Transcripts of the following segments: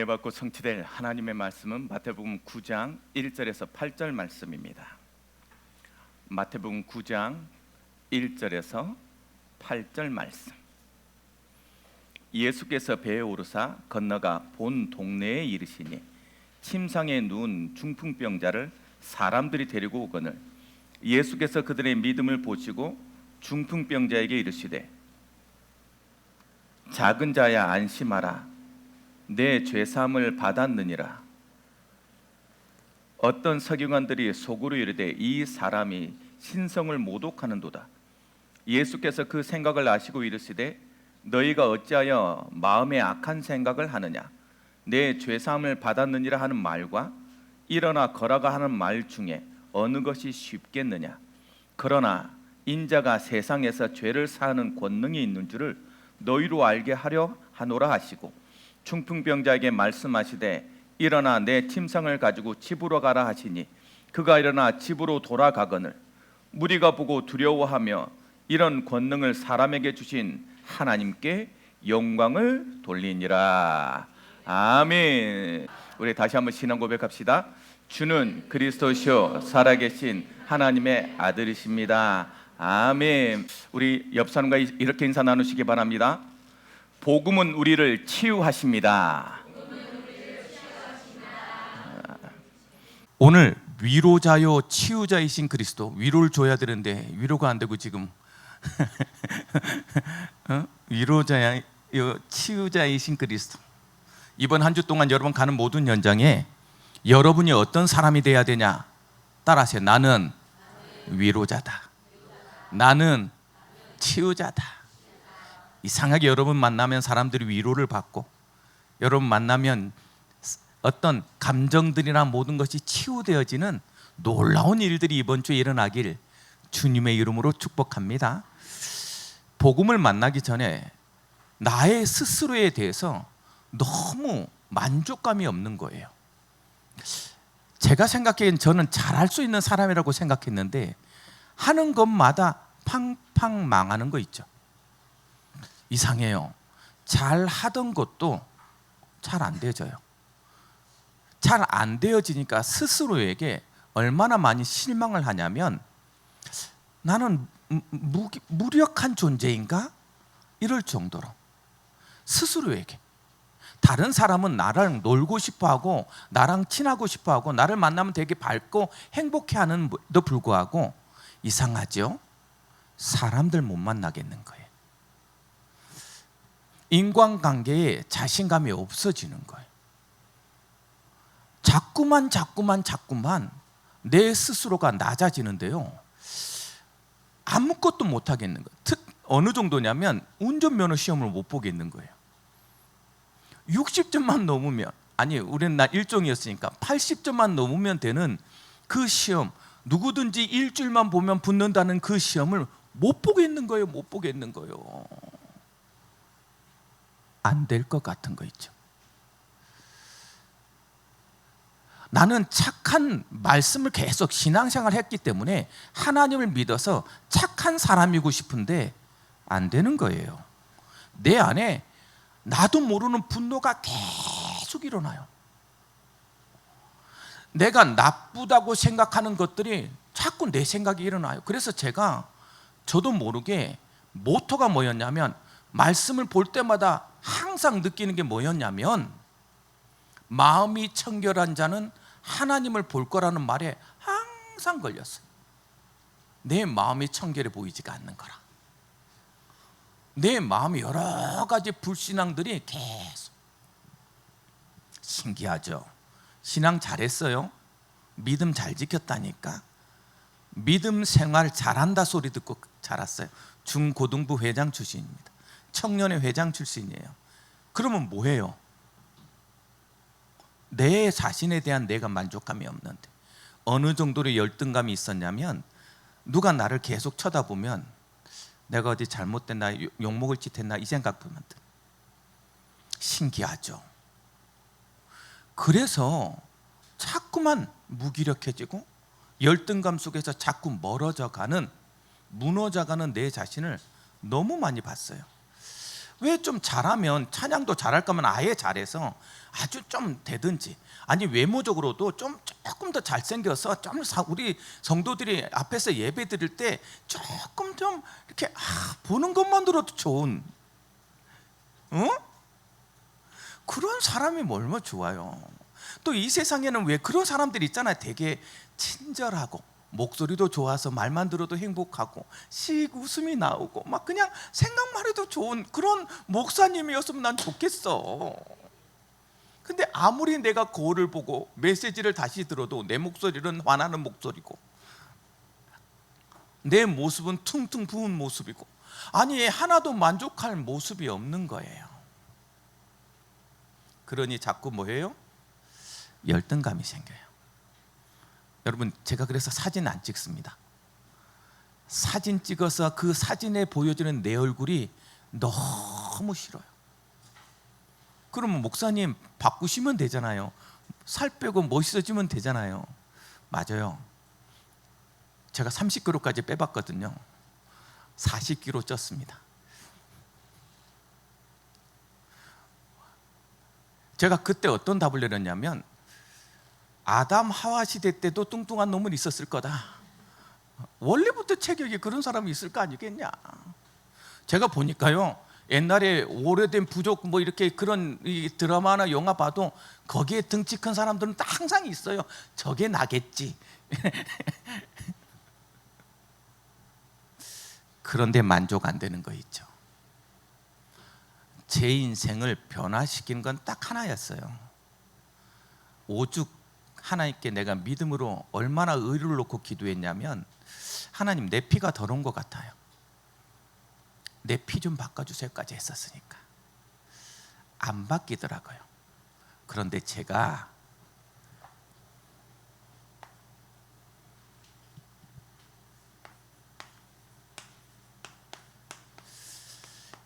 은혜받고 성취될 하나님의 말씀은 마태복음 9장 1절에서 8절 말씀입니다. 마태복음 9장 1절에서 8절 말씀. 예수께서 배에 오르사 건너가 본 동네에 이르시니 침상에 누운 중풍병자를 사람들이 데리고 오거늘 예수께서 그들의 믿음을 보시고 중풍병자에게 이르시되 작은 자야 안심하라 내 죄사함을 받았느니라. 어떤 서기관들이 속으로 이르되 이 사람이 신성을 모독하는도다. 예수께서 그 생각을 아시고 이르시되 너희가 어찌하여 마음에 악한 생각을 하느냐. 내 죄사함을 받았느니라 하는 말과 일어나 걸어가 하는 말 중에 어느 것이 쉽겠느냐. 그러나 인자가 세상에서 죄를 사하는 권능이 있는 줄을 너희로 알게 하려 하노라 하시고 중풍병자에게 말씀하시되 일어나 내 침상을 가지고 집으로 가라 하시니 그가 일어나 집으로 돌아가거늘 무리가 보고 두려워하며 이런 권능을 사람에게 주신 하나님께 영광을 돌리니라. 아멘. 우리 다시 한번 신앙 고백합시다. 주는 그리스도시요 살아계신 하나님의 아들이십니다. 아멘. 우리 옆 사람과 이렇게 인사 나누시기 바랍니다. 복음은 우리를 치유하십니다. 오늘 위로자요 치유자이신 그리스도, 위로를 줘야 되는데 위로가 안 되고 지금 위로자요 치유자이신 그리스도. 이번 한 주 동안 여러분 가는 모든 현장에 여러분이 어떤 사람이 돼야 되냐? 따라하세요. 나는 위로자다. 나는 치유자다. 이상하게 여러분 만나면 사람들이 위로를 받고 여러분 만나면 어떤 감정들이나 모든 것이 치유되어지는 놀라운 일들이 이번 주에 일어나길 주님의 이름으로 축복합니다. 복음을 만나기 전에 나의 스스로에 대해서 너무 만족감이 없는 거예요. 제가 생각하기엔 저는 잘할 수 있는 사람이라고 생각했는데 하는 것마다 팡팡 망하는 거 있죠. 이상해요. 잘 하던 것도 잘 안 되어져요. 잘 안 되어지니까 스스로에게 얼마나 많이 실망을 하냐면 나는 무력한 존재인가? 이럴 정도로 스스로에게. 다른 사람은 나랑 놀고 싶어하고 나랑 친하고 싶어하고 나를 만나면 되게 밝고 행복해하는데도 불구하고 이상하죠? 사람들 못 만나겠는 거예요. 인간관계에 자신감이 없어지는 거예요. 자꾸만 내 스스로가 낮아지는데요. 아무것도 못 하겠는 거예요. 어느 정도냐면 운전면허 시험을 못 보겠는 거예요. 60점만 넘으면, 아니 우리는 나 1종이었으니까 80점만 넘으면 되는 그 시험, 누구든지 일주일만 보면 붙는다는 그 시험을 못 보겠는 거예요. 못 보겠는 거예요. 안 될 것 같은 거 있죠. 나는 착한 말씀을 계속 신앙생활을 했기 때문에 하나님을 믿어서 착한 사람이고 싶은데 안 되는 거예요. 내 안에 나도 모르는 분노가 계속 일어나요. 내가 나쁘다고 생각하는 것들이 자꾸 내 생각이 일어나요. 그래서 저도 모르게 모토가 뭐였냐면 말씀을 볼 때마다 항상 느끼는 게 뭐였냐면 마음이 청결한 자는 하나님을 볼 거라는 말에 항상 걸렸어요. 내 마음이 청결해 보이지가 않는 거라. 내 마음이 여러 가지 불신앙들이 계속. 신기하죠? 신앙 잘했어요? 믿음 잘 지켰다니까. 믿음 생활 잘한다 소리 듣고 자랐어요. 중고등부 회장 출신입니다. 청년회 회장 출신이에요. 그러면 뭐예요? 내 자신에 대한 내가 만족감이 없는데 어느 정도로 열등감이 있었냐면 누가 나를 계속 쳐다보면 내가 어디 잘못됐나, 욕먹을 짓 했나 이 생각부터 신기하죠. 그래서 자꾸만 무기력해지고 열등감 속에서 자꾸 멀어져가는, 무너져가는 내 자신을 너무 많이 봤어요. 왜 좀 잘하면 찬양도 잘할 거면 아예 잘해서 아주 좀 되든지, 아니 외모적으로도 조금 더 잘생겨서 좀 우리 성도들이 앞에서 예배 드릴 때 조금 좀 이렇게 보는 것만으로도 좋은 그런 사람이 얼마나 좋아요. 또 이 세상에는 왜 그런 사람들이 있잖아요. 되게 친절하고 목소리도 좋아서 말만 들어도 행복하고 씩 웃음이 나오고 막 그냥 생각만 해도 좋은 그런 목사님이었으면 난 좋겠어. 근데 아무리 내가 거울을 보고 메시지를 다시 들어도 내 목소리는 화나는 목소리고 내 모습은 퉁퉁 부은 모습이고, 아니 하나도 만족할 모습이 없는 거예요. 그러니 자꾸 뭐예요? 열등감이 생겨요. 여러분, 제가 그래서 사진 안 찍습니다. 사진 찍어서 그 사진에 보여지는 내 얼굴이 너무 싫어요. 그러면 목사님 바꾸시면 되잖아요. 살 빼고 멋있어지면 되잖아요. 맞아요. 제가 30kg까지 빼봤거든요. 40kg 쪘습니다. 제가 그때 어떤 답을 내렸냐면, 아담 하와 시대 때도 뚱뚱한 놈은 있었을 거다. 원래부터 체격이 그런 사람이 있을 거 아니겠냐. 제가 보니까요, 옛날에 오래된 부족 뭐 이렇게 그런 이 드라마나 영화 봐도 거기에 등치 큰 사람들은 딱 항상 있어요. 저게 나겠지. 그런데 만족 안 되는 거 있죠. 제 인생을 변화시킨 건 딱 하나였어요. 오죽 하나님께 내가 믿음으로 얼마나 의를 놓고 기도했냐면, 하나님 내 피가 더러운 것 같아요. 내 피 좀 바꿔주세요까지 했었으니까 안 바뀌더라고요. 그런데 제가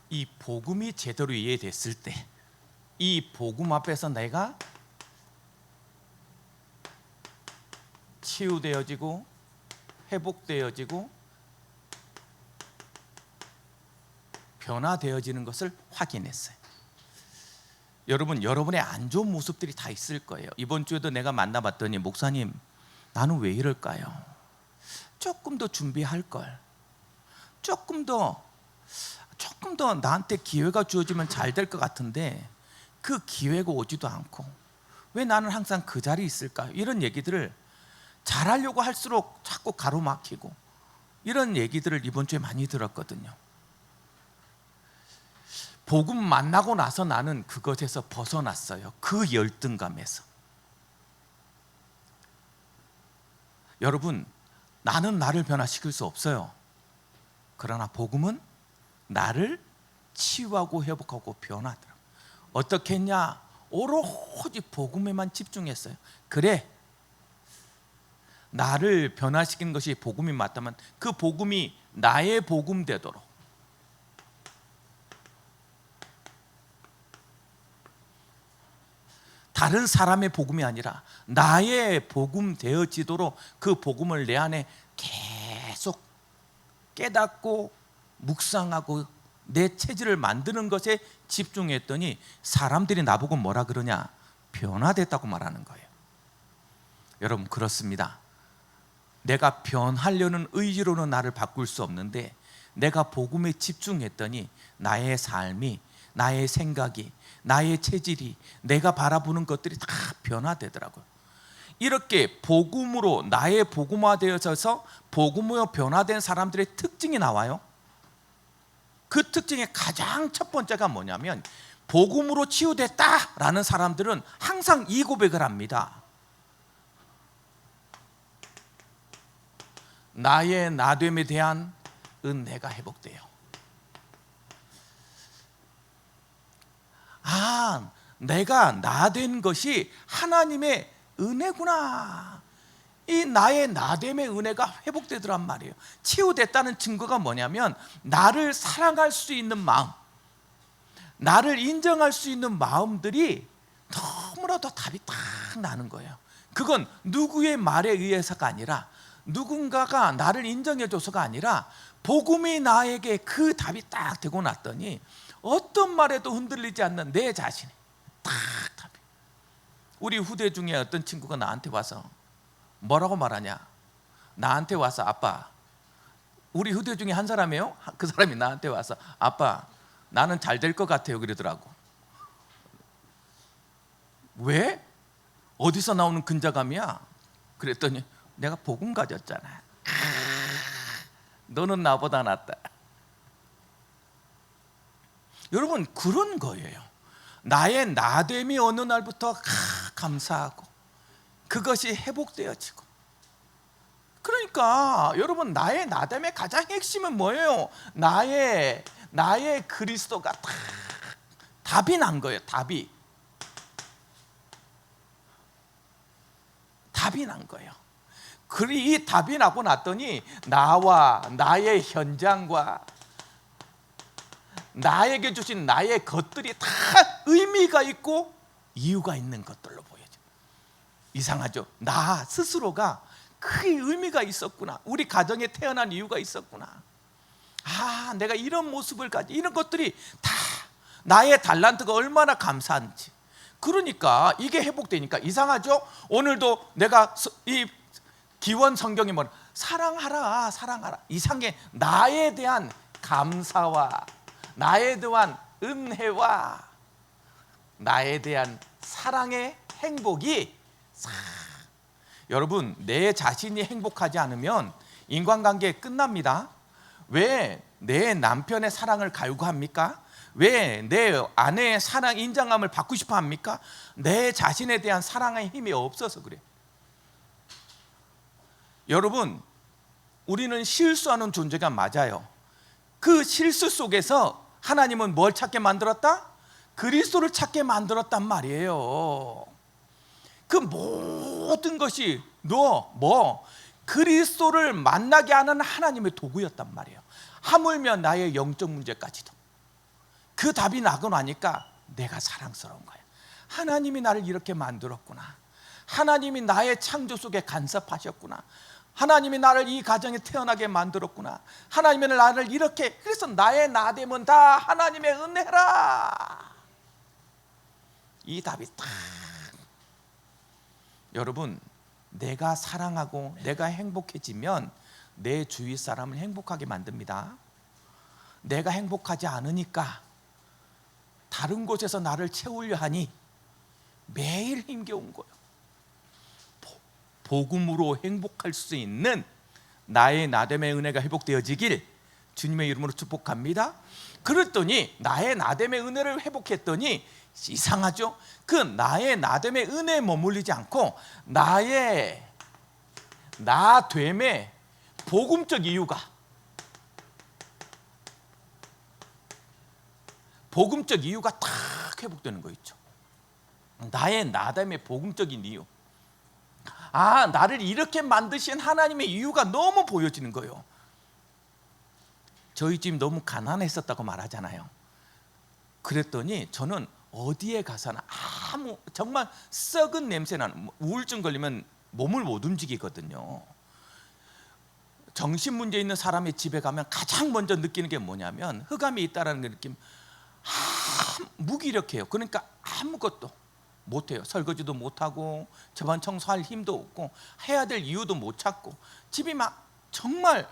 이 복음이 제대로 이해됐을 때, 이 복음 앞에서 내가 치유되어지고 회복되어지고 변화되어지는 것을 확인했어요. 여러분, 여러분의 안 좋은 모습들이 다 있을 거예요. 이번 주에도 내가 만나봤더니, 목사님 나는 왜 이럴까요? 조금 더 준비할 걸, 조금 더 나한테 기회가 주어지면 잘 될 것 같은데 그 기회가 오지도 않고 왜 나는 항상 그 자리에 있을까요? 이런 얘기들을 잘하려고 할수록 자꾸 가로막히고, 이런 얘기들을 이번 주에 많이 들었거든요. 복음 만나고 나서 나는 그것에서 벗어났어요. 그 열등감에서. 여러분, 나는 나를 변화시킬 수 없어요. 그러나 복음은 나를 치유하고 회복하고 변화하더라고요. 어떻게 했냐? 오로지 복음에만 집중했어요. 그래, 나를 변화시키는 것이 복음이 맞다면 그 복음이 나의 복음 되도록, 다른 사람의 복음이 아니라 나의 복음 되어지도록 그 복음을 내 안에 계속 깨닫고 묵상하고 내 체질을 만드는 것에 집중했더니 사람들이 나보고 뭐라 그러냐? 변화됐다고 말하는 거예요. 여러분, 그렇습니다. 내가 변하려는 의지로는 나를 바꿀 수 없는데, 내가 복음에 집중했더니 나의 삶이, 나의 생각이, 나의 체질이, 내가 바라보는 것들이 다 변화되더라고요. 이렇게 복음으로 나의 복음화되어져서 복음으로 변화된 사람들의 특징이 나와요. 그 특징의 가장 첫 번째가 뭐냐면, 복음으로 치유됐다라는 사람들은 항상 이 고백을 합니다. 나의 나됨에 대한 은혜가 회복돼요. 내가 나된 것이 하나님의 은혜구나. 이 나의 나됨의 은혜가 회복되더란 말이에요. 치유됐다는 증거가 뭐냐면, 나를 사랑할 수 있는 마음, 나를 인정할 수 있는 마음들이 너무나도 답이 딱 나는 거예요. 그건 누구의 말에 의해서가 아니라, 누군가가 나를 인정해줘서가 아니라, 복음이 나에게 그 답이 딱 되고 났더니 어떤 말에도 흔들리지 않는 내 자신이 딱 답이. 우리 후대 중에 어떤 친구가 나한테 와서 뭐라고 말하냐? 나한테 와서 아빠, 우리 후대 중에 한 사람이에요. 그 사람이 나한테 와서 아빠, 나는 잘 될 것 같아요 그러더라고. 왜? 어디서 나오는 근자감이야? 그랬더니 내가 복음 가졌잖아. 너는 나보다 낫다. 여러분, 그런 거예요. 나의 나됨이 어느 날부터 감사하고 그것이 회복되어지고. 그러니까 여러분, 나의 나됨의 가장 핵심은 뭐예요? 나의 그리스도가 답이 난 거예요. 답이 난 거예요. 이 답이 나고 났더니 나와 나의 현장과 나에게 주신 나의 것들이 다 의미가 있고 이유가 있는 것들로 보여져. 이상하죠? 나 스스로가 크게 의미가 있었구나. 우리 가정에 태어난 이유가 있었구나. 아, 내가 이런 모습을 가지, 이런 것들이 다 나의 달란트가 얼마나 감사한지. 그러니까 이게 회복되니까. 이상하죠? 오늘도 내가 이 기원 성경에 뭐냐, 사랑하라, 사랑하라. 이상해. 나에 대한 감사와 나에 대한 은혜와 나에 대한 사랑의 행복이 여러분, 내 자신이 행복하지 않으면 인간관계 끝납니다. 왜 내 남편의 사랑을 갈구합니까? 왜 내 아내의 사랑 인정함을 받고 싶어 합니까? 내 자신에 대한 사랑의 힘이 없어서 그래. 여러분, 우리는 실수하는 존재가 맞아요. 그 실수 속에서 하나님은 뭘 찾게 만들었다? 그리스도를 찾게 만들었단 말이에요. 그 모든 것이 그리스도를 만나게 하는 하나님의 도구였단 말이에요. 하물며 나의 영적 문제까지도. 그 답이 나고 나니까 내가 사랑스러운 거야. 하나님이 나를 이렇게 만들었구나. 하나님이 나의 창조 속에 간섭하셨구나. 하나님이 나를 이 가정에 태어나게 만들었구나. 하나님이 나를 이렇게, 그래서 나의 나됨은 다 하나님의 은혜라. 이 답이 딱. 여러분, 내가 사랑하고 내가 행복해지면 내 주위 사람을 행복하게 만듭니다. 내가 행복하지 않으니까 다른 곳에서 나를 채우려 하니 매일 힘겨운 거예요. 복음으로 행복할 수 있는 나의 나됨의 은혜가 회복되어지길 주님의 이름으로 축복합니다. 그랬더니 나의 나됨의 은혜를 회복했더니 이상하죠? 그 나의 나됨의 은혜에 머물리지 않고 나의 나됨의 복음적 이유가 탁 회복되는 거 있죠. 나의 나됨의 복음적인 이유. 아, 나를 이렇게 만드신 하나님의 이유가 너무 보여지는 거예요. 저희 집 너무 가난했었다고 말하잖아요. 그랬더니 저는 어디에 가서나 정말 썩은 냄새나는, 우울증 걸리면 몸을 못 움직이거든요. 정신 문제 있는 사람의 집에 가면 가장 먼저 느끼는 게 뭐냐면 흑암이 있다라는 느낌. 무기력해요. 그러니까 아무것도 못해요. 설거지도 못하고 집안 청소할 힘도 없고 해야 될 이유도 못 찾고 집이 막 정말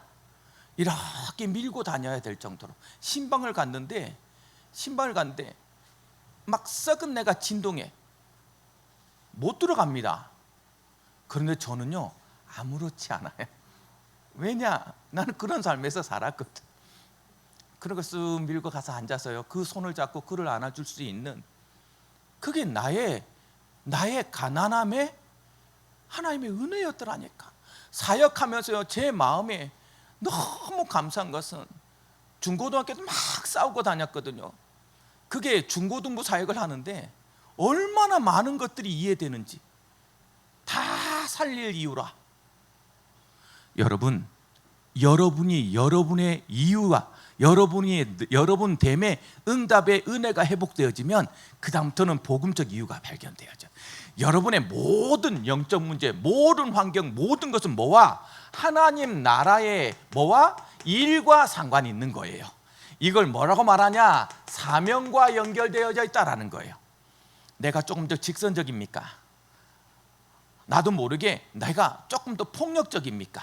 이렇게 밀고 다녀야 될 정도로 신방을 갔는데 막 썩은 내가 진동에 못 들어갑니다. 그런데 저는요 아무렇지 않아요. 왜냐? 나는 그런 삶에서 살았거든. 그러고 쓱 밀고 가서 앉아서요 그 손을 잡고 그를 안아줄 수 있는, 그게 나의 가난함에 하나님의 은혜였더라니까. 사역하면서요 제 마음에 너무 감사한 것은 중고등학교 때 막 싸우고 다녔거든요. 그게 중고등부 사역을 하는데 얼마나 많은 것들이 이해되는지 다 살릴 이유라. 여러분이 여러분의 이유와 여러분 됨의 응답의 은혜가 회복되어지면 그 다음부터는 복음적 이유가 발견되어져. 여러분의 모든 영적 문제, 모든 환경, 모든 것은 뭐와? 하나님 나라의 뭐와? 일과 상관이 있는 거예요. 이걸 뭐라고 말하냐? 사명과 연결되어져 있다라는 거예요. 내가 조금 더 직선적입니까? 나도 모르게 내가 조금 더 폭력적입니까?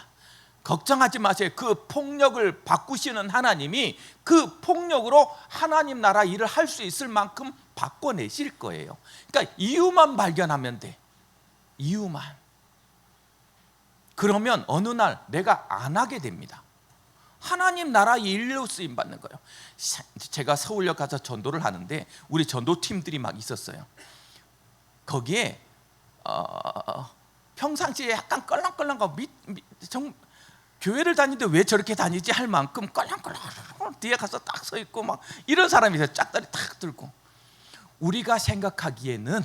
걱정하지 마세요. 그 폭력을 바꾸시는 하나님이 그 폭력으로 하나님 나라 일을 할 수 있을 만큼 바꿔내실 거예요. 그러니까 이유만 발견하면 돼. 이유만. 그러면 어느 날 내가 안 하게 됩니다. 하나님 나라 일로 쓰임 받는 거예요. 제가 서울역 가서 전도를 하는데 우리 전도팀들이 막 있었어요. 거기에 평상시에 약간 껄렁껄렁하고 교회를 다니는데 왜 저렇게 다니지 할 만큼 껄렁껄렁 뒤에 가서 딱 서 있고 막 이런 사람이 있어요. 짝다리 탁 들고. 우리가 생각하기에는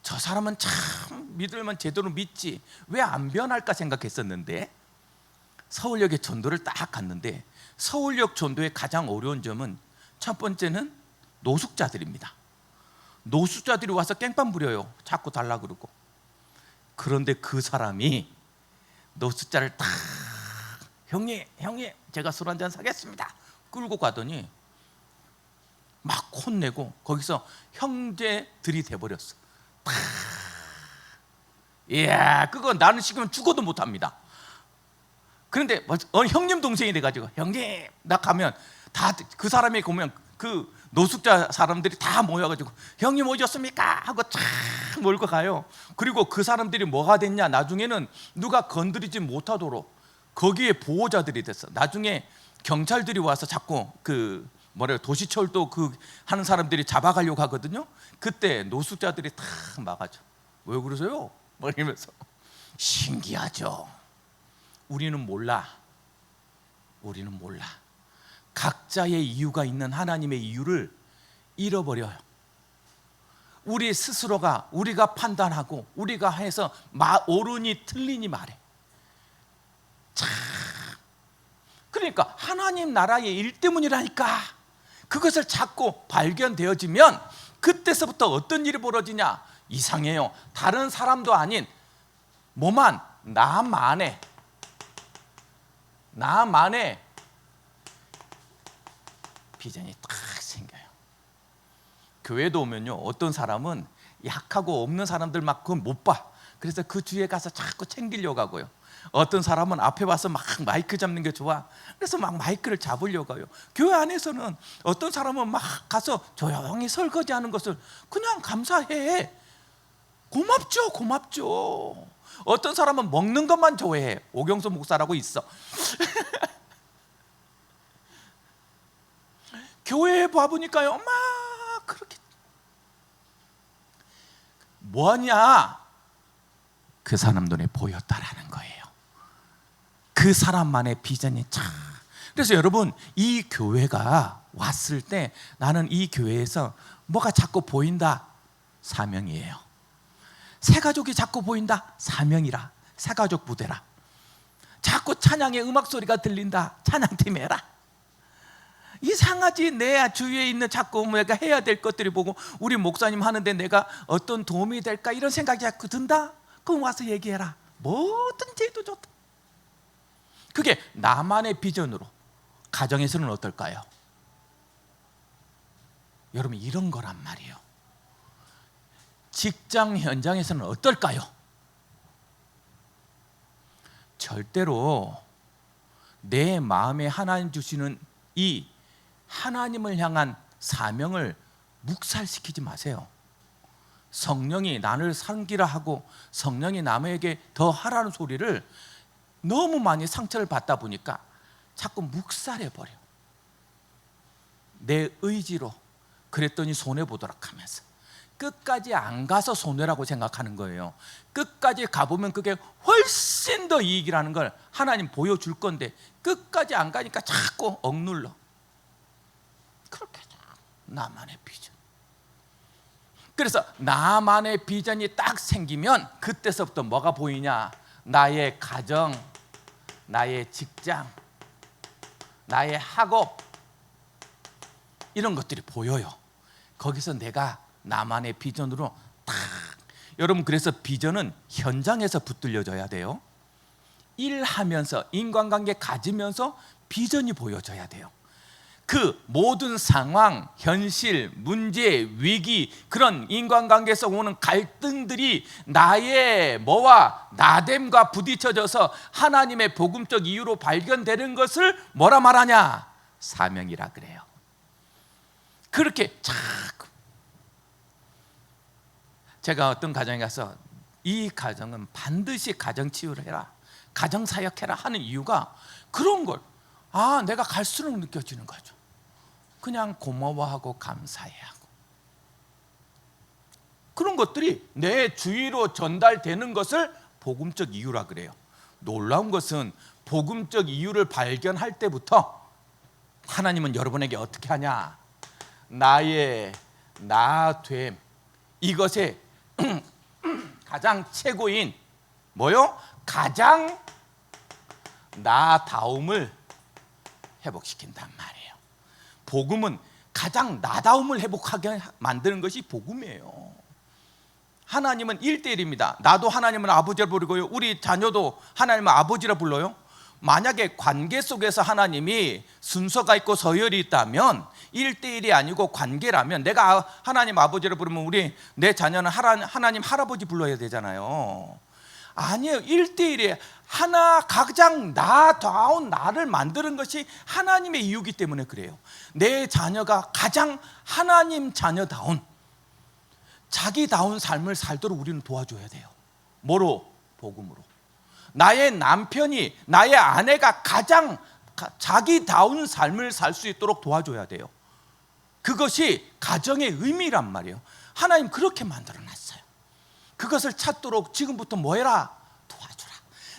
저 사람은 참 믿으면 제대로 믿지 왜 안 변할까 생각했었는데, 서울역에 전도를 딱 갔는데 서울역 전도의 가장 어려운 점은 첫 번째는 노숙자들입니다. 노숙자들이 와서 깽판 부려요. 자꾸 달라 그러고. 그런데 그 사람이 노숙자를 딱 형님 제가 술 한잔 사겠습니다 끌고 가더니 막 혼내고 거기서 형제들이 돼버렸어. 이야, 그거 나는 시키면 죽어도 못합니다. 그런데 형님 동생이 돼가지고 형님 나 가면 다 그 사람이 보면 그 노숙자 사람들이 다 모여가지고 형님 오셨습니까 하고 쫙 몰고 가요. 그리고 그 사람들이 뭐가 됐냐, 나중에는 누가 건드리지 못하도록 거기에 보호자들이 됐어. 나중에 경찰들이 와서 자꾸 그 도시철도 그 하는 사람들이 잡아가려고 하거든요. 그때 노숙자들이 다 막아줘. 왜 그러세요? 뭐 이러면서. 신기하죠. 우리는 몰라. 각자의 이유가 있는 하나님의 이유를 잃어버려요. 우리 스스로가 우리가 판단하고 우리가 해서 옳으니 틀리니 말해. 참. 그러니까 하나님 나라의 일 때문이라니까. 그것을 자꾸 발견되어지면 그때서부터 어떤 일이 벌어지냐? 이상해요. 다른 사람도 아닌 나만의 비전이 딱 생겨요. 교회도 오면요, 어떤 사람은 약하고 없는 사람들 막 그건 못 봐. 그래서 그 주위에 가서 자꾸 챙기려고 하고요. 어떤 사람은 앞에 와서 막 마이크 잡는 게 좋아. 그래서 막 마이크를 잡으려고 해요. 교회 안에서는 어떤 사람은 막 가서 조용히 설거지하는 것을 그냥 감사해. 고맙죠. 어떤 사람은 먹는 것만 좋아해. 오경수 목사라고 있어. 교회에 와보니까요, 막 그렇게 뭐하냐? 그 사람 눈에 보였다라는 거예요. 그 사람만의 비전이 참. 그래서 여러분, 이 교회가 왔을 때 나는 이 교회에서 뭐가 자꾸 보인다? 사명이에요. 새가족이 자꾸 보인다? 사명이라. 새가족 부대라. 자꾸 찬양의 음악 소리가 들린다? 찬양팀 해라. 이상하지. 내 주위에 있는 자꾸 내가 해야 될 것들이 보고 우리 목사님 하는데 내가 어떤 도움이 될까 이런 생각이 자꾸 든다? 그럼 와서 얘기해라. 뭐든지 해도 좋다. 그게 나만의 비전으로. 가정에서는 어떨까요? 여러분, 이런 거란 말이에요. 직장 현장에서는 어떨까요? 절대로 내 마음에 하나님 주시는 이 하나님을 향한 사명을 묵살시키지 마세요. 성령이 나를 섬기라 하고 성령이 남에게 더 하라는 소리를 너무 많이 상처를 받다 보니까 자꾸 묵살해버려. 내 의지로 그랬더니 손해보도록 하면서 끝까지 안 가서 손해라고 생각하는 거예요. 끝까지 가보면 그게 훨씬 더 이익이라는 걸 하나님 보여줄 건데 끝까지 안 가니까 자꾸 억눌러. 그렇게 나만의 비전. 그래서 나만의 비전이 딱 생기면 그때서부터 뭐가 보이냐? 나의 가정, 나의 직장, 나의 학업, 이런 것들이 보여요. 거기서 내가 나만의 비전으로 딱. 여러분, 그래서 비전은 현장에서 붙들려져야 돼요. 일하면서 인간관계 가지면서 비전이 보여져야 돼요. 그 모든 상황, 현실, 문제, 위기, 그런 인간관계에서 오는 갈등들이 나의 뭐와 나됨과 부딪혀져서 하나님의 복음적 이유로 발견되는 것을 뭐라 말하냐? 사명이라 그래요. 그렇게 자꾸 제가 어떤 가정에 가서 이 가정은 반드시 가정치유를 해라, 가정사역해라 하는 이유가 그런 걸 내가 갈수록 느껴지는 거죠. 그냥 고마워하고 감사해하고 그런 것들이 내 주위로 전달되는 것을 복음적 이유라 그래요. 놀라운 것은 복음적 이유를 발견할 때부터 하나님은 여러분에게 어떻게 하냐? 나의 나됨, 이것에 가장 최고인 뭐요? 가장 나다움을 회복시킨단 말이에요. 복음은 가장 나다움을 회복하게 만드는 것이 복음이에요. 하나님은 1대1입니다. 나도 하나님을 아버지라 부르고요, 우리 자녀도 하나님을 아버지라 불러요. 만약에 관계 속에서 하나님이 순서가 있고 서열이 있다면 1대1이 아니고 관계라면 내가 하나님 아버지라 부르면 내 자녀는 하나님 할아버지 불러야 되잖아요. 아니에요. 1대1에 하나 가장 나다운 나를 만드는 것이 하나님의 이유이기 때문에 그래요. 내 자녀가 가장 하나님 자녀다운 자기다운 삶을 살도록 우리는 도와줘야 돼요. 뭐로? 복음으로. 나의 남편이, 나의 아내가 가장 자기다운 삶을 살 수 있도록 도와줘야 돼요. 그것이 가정의 의미란 말이에요. 하나님 그렇게 만들어놨어요. 그것을 찾도록 지금부터 뭐 해라? 도와줘라.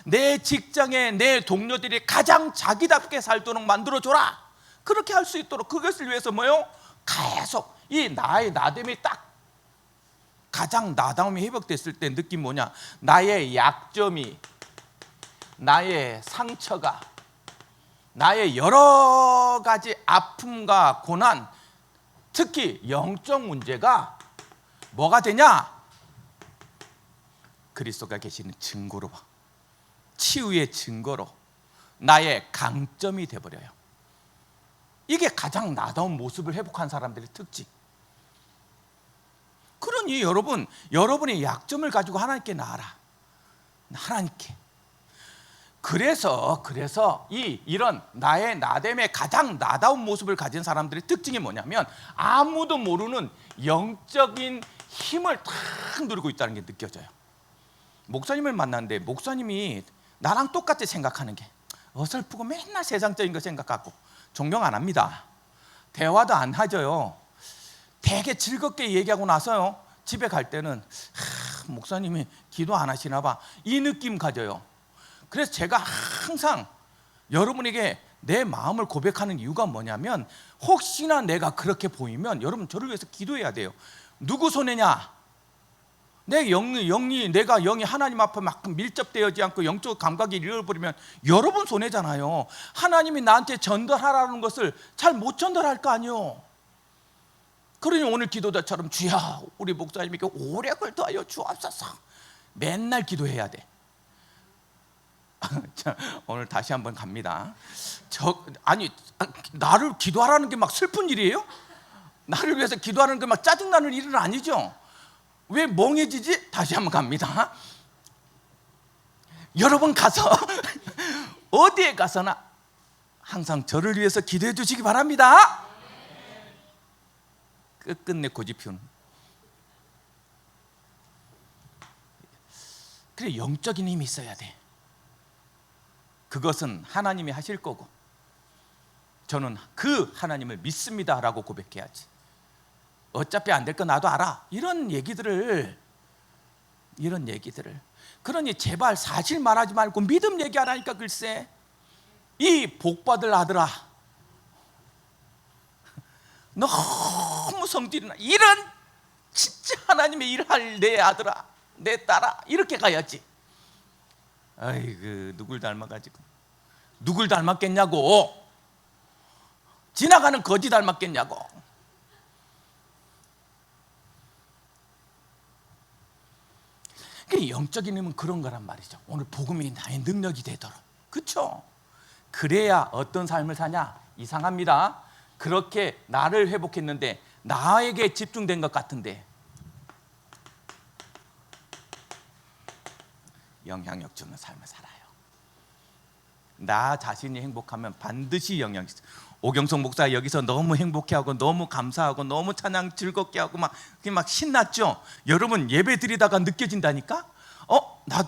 내 직장에 내 동료들이 가장 자기답게 살도록 만들어줘라. 그렇게 할 수 있도록, 그것을 위해서 뭐요? 계속 이 나의 나됨이 딱 가장 나다움이 회복됐을 때 느낌 뭐냐? 나의 약점이, 나의 상처가, 나의 여러 가지 아픔과 고난, 특히 영적 문제가 뭐가 되냐? 그리스도가 계시는 증거로, 치유의 증거로 나의 강점이 되어버려요. 이게 가장 나다운 모습을 회복한 사람들의 특징. 그러니 여러분의 약점을 가지고 하나님께 나아라. 하나님께. 그래서 이런 나의 나됨의 가장 나다운 모습을 가진 사람들의 특징이 뭐냐면 아무도 모르는 영적인 힘을 탁 누리고 있다는 게 느껴져요. 목사님을 만났는데 목사님이 나랑 똑같이 생각하는 게 어설프고 맨날 세상적인 거 생각하고 존경 안 합니다. 대화도 안 하죠요. 되게 즐겁게 얘기하고 나서요, 집에 갈 때는 목사님이 기도 안 하시나 봐, 이 느낌 가져요. 그래서 제가 항상 여러분에게 내 마음을 고백하는 이유가 뭐냐면 혹시나 내가 그렇게 보이면 여러분 저를 위해서 기도해야 돼요. 누구 손해냐? 내가 영이 하나님 앞에 막 밀접되어지 않고 영적 감각이 잃어버리면 여러분 손해잖아요. 하나님이 나한테 전달하라는 것을 잘 못 전달할 거 아니에요. 그러니 오늘 기도자처럼 주야 우리 목사님에게 오래 걸도하여 주옵소서 맨날 기도해야 돼. 자, 오늘 다시 한번 갑니다. 나를 기도하라는 게 막 슬픈 일이에요? 나를 위해서 기도하는 게 막 짜증나는 일은 아니죠? 왜 멍해지지? 다시 한번 갑니다. 여러분 가서 어디에 가서나 항상 저를 위해서 기도해 주시기 바랍니다. 끝끝내 고집 피우는. 그래, 영적인 힘이 있어야 돼. 그것은 하나님이 하실 거고 저는 그 하나님을 믿습니다라고 고백해야지. 어차피 안 될 거 나도 알아. 이런 얘기들을. 그러니 제발 사실 말하지 말고 믿음 얘기하라니까. 글쎄, 이 복받을 아들아, 너무 성질이나 이런 진짜 하나님의 일할 내 아들아, 내 딸아, 이렇게 가야지. 아이고, 누굴 닮아가지고. 누굴 닮았겠냐고. 지나가는 거지 닮았겠냐고. 영적인 힘은 그런 거란 말이죠. 오늘 복음이 나의 능력이 되도록. 그렇죠? 그래야 어떤 삶을 사냐? 이상합니다. 그렇게 나를 회복했는데 나에게 집중된 것 같은데 영향력 주는 삶을 살아요. 나 자신이 행복하면 반드시 영향이 있어요. 오경성 목사 여기서 너무 행복해하고 너무 감사하고 너무 찬양 즐겁게 하고 막 신났죠. 여러분 예배 드리다가 느껴진다니까.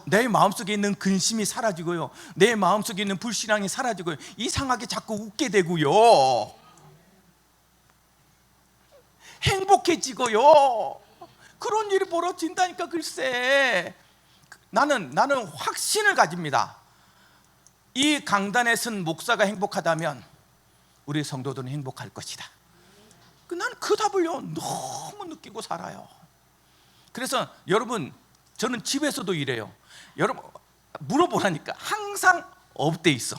내 마음속에 있는 근심이 사라지고요, 내 마음속에 있는 불신앙이 사라지고요, 이상하게 자꾸 웃게 되고요, 행복해지고요. 그런 일이 벌어진다니까. 글쎄, 나는 확신을 가집니다. 이 강단에 선 목사가 행복하다면 우리 성도들은 행복할 것이다. 나는 그 답을요 너무 느끼고 살아요. 그래서 여러분, 저는 집에서도 이래요. 여러분 물어보라니까. 항상 업돼 있어.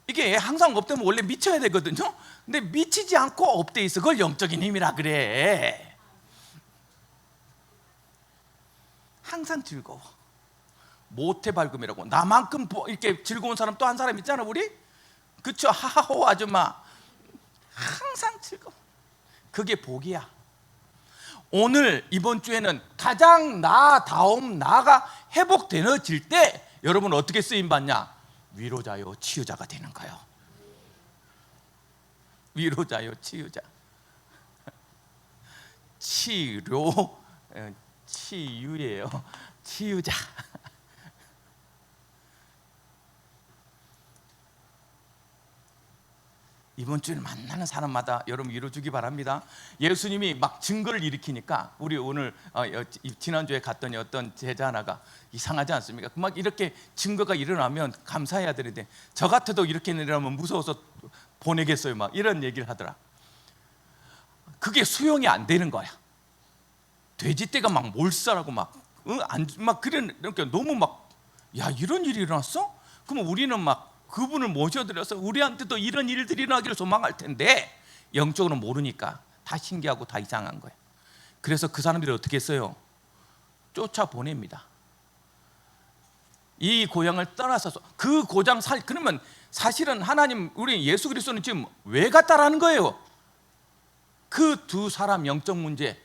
이게 항상 업되면 원래 미쳐야 되거든요. 근데 미치지 않고 업돼 있어. 그걸 영적인 힘이라 그래. 항상 즐거워. 모태 밝음이라고. 나만큼 이렇게 즐거운 사람 또 한 사람 있잖아, 우리. 그쵸? 하하호 아줌마. 항상 즐거워. 그게 복이야. 오늘 이번 주에는 가장 나다움 나가 회복되어질 때 여러분 어떻게 쓰임 받냐? 위로자요 치유자가 되는 거예요. 위로자요 치유자. 치료 치유예요. 치유자. 이번 주에 만나는 사람마다 여러분 위로주기 바랍니다. 예수님이 막 증거를 일으키니까 우리 오늘 지난주에 갔더니 어떤 제자 하나가 이상하지 않습니까? 막 이렇게 증거가 일어나면 감사해야 되는데 저 같아도 이렇게 일어나면 무서워서 보내겠어요, 막 이런 얘기를 하더라. 그게 수용이 안 되는 거야. 돼지떼가 막 몰살하고 막 그러니까 너무 막, 야, 이런 일이 일어났어? 그러면 우리는 막 그분을 모셔드려서 우리한테도 이런 일들이 일어나기를 소망할 텐데 영적으로 모르니까 다 신기하고 다 이상한 거예요. 그래서 그 사람들이 어떻게 했어요? 쫓아보냅니다. 이 고향을 떠나서 그 고장 그러면 사실은 하나님, 우리 예수 그리스도는 지금 왜 갔다라는 거예요? 그 두 사람 영적 문제